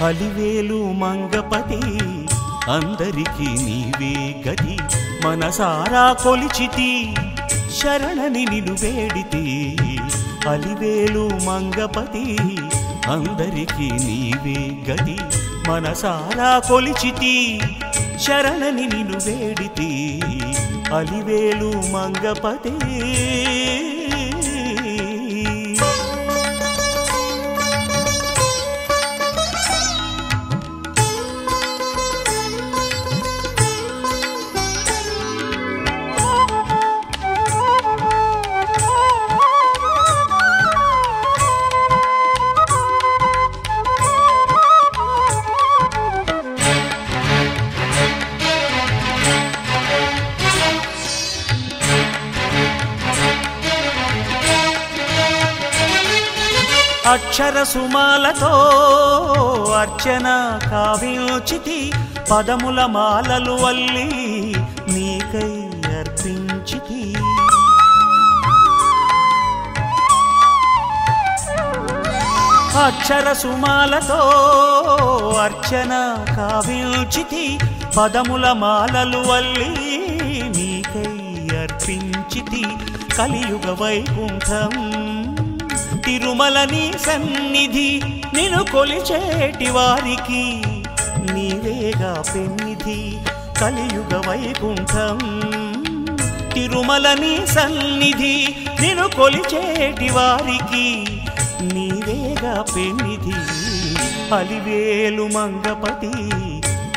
అలివేలు మంగపతి అందరికీ నీవే గతి మనసారా కొలిచితి శరణని నిను వేడితి అలివేలు మంగపతి అందరికీ నీవే గతి మనసారా కొలిచితి శరణని నిను వేడితి అలివేలు మంగపతి అక్షర సుమాలతో అర్చన కావించితి పదముల మాలలు వల్లి నీకై అర్పించితి అక్షర సుమాలతో అర్చన కావించితి పదముల మాలలు వల్లి నీకై అర్పించితి కలియుగ వైకుంఠం తిరుమలని సన్నిధి నిన్ను కొలిచేటి వారికి నీవేగా పెన్నిధి కలియుగ వైకుంఠం తిరుమలని సన్నిధి నిన్ను కొలిచేటి వారికి నీవేగా పెన్నిధి అలివేలు మంగపతి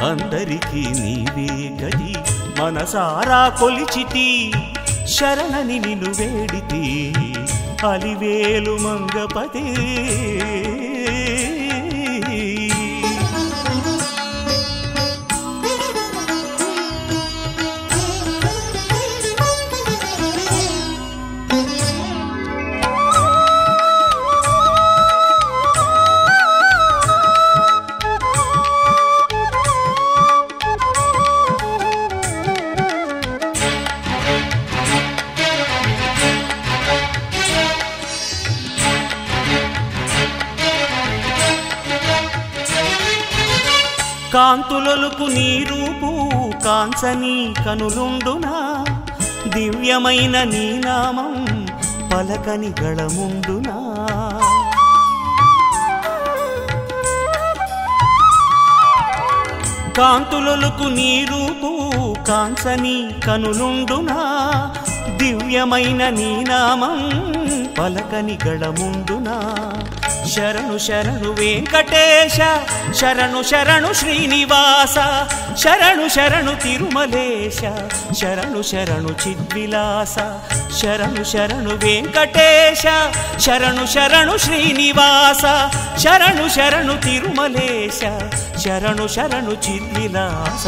అందరికీ నీవే గతి మనసారా కొలిచితి శరణని నిన్ను వేడితి అలివేలు మంగపతి కాంతులొలుకు నీ రూపు కాంచని కనులుండునా దివ్యమైన నీ నామం పలకని గళముండునా కాంతులొలుకు నీ రూపు కాంచని కనులుండునా దివ్యమైన నీ నామం పలకని గళముండునా శరణు శరణు వెంకటేశ శరణు శరణు శ్రీనివాస శరణు శరణు తిరుమలేశ శరణు శరణు చిద్విలాస శరణు శరణు వెంకటేశ శరణు శరణు శ్రీనివాస శరణు శరణు తిరుమలేశ శరణు శరణు చిద్విలాస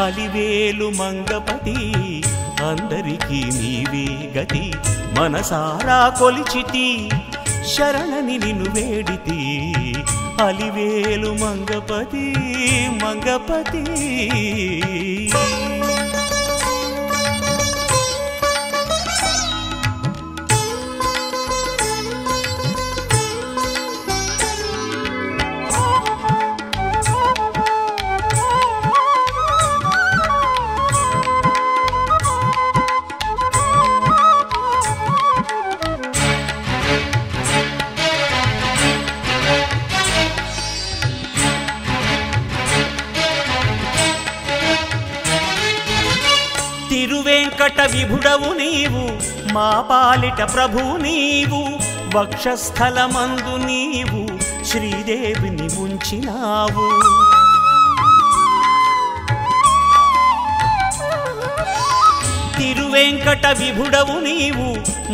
అలివేలు మంగపతి అందరికీ నీవే గతి మనసారా కొలిచితి శరణని నిన్ను వేడితి అలివేలు మంగపతి మంగపతి తిరువేంకట విభుడవు నీవు మా పాలిట ప్రభు నీవు వక్షస్థలమందు నీవు శ్రీదేవిని ఉంచినావు తిరువేంకట విభుడవు నీవు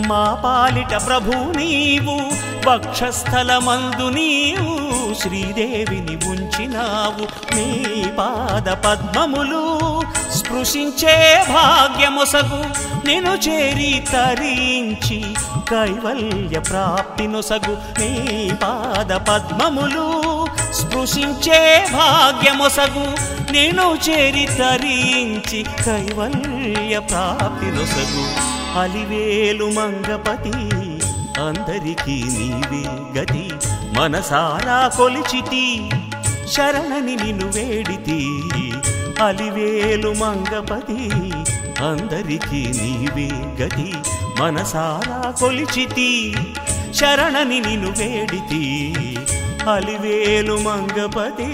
మా పాలిట ప్రభు నీవు వక్షస్థలమందు నీవు శ్రీదేవిని ఉంచినావు నీ పాద పద్మములు స్పృశించే భాగ్యమొసగు నిన్ను చేరి తరించి కైవల్య ప్రాప్తి నొసగు నీ పాద పద్మములు స్పృశించే భాగ్యమొసగు నిన్ను చేరి తరించి కైవల్య ప్రాప్తి నొసగు అలివేలు మంగపతి అందరికీ నీవే గతి మనసారా కొలిచితి శరణని నిన్ను వేడితి అలివేలు మంగపతి అందరికీ నీవే గతి మనసారా కొలిచితి శరణని నిన్ను వేడితి అలివేలు మంగపతి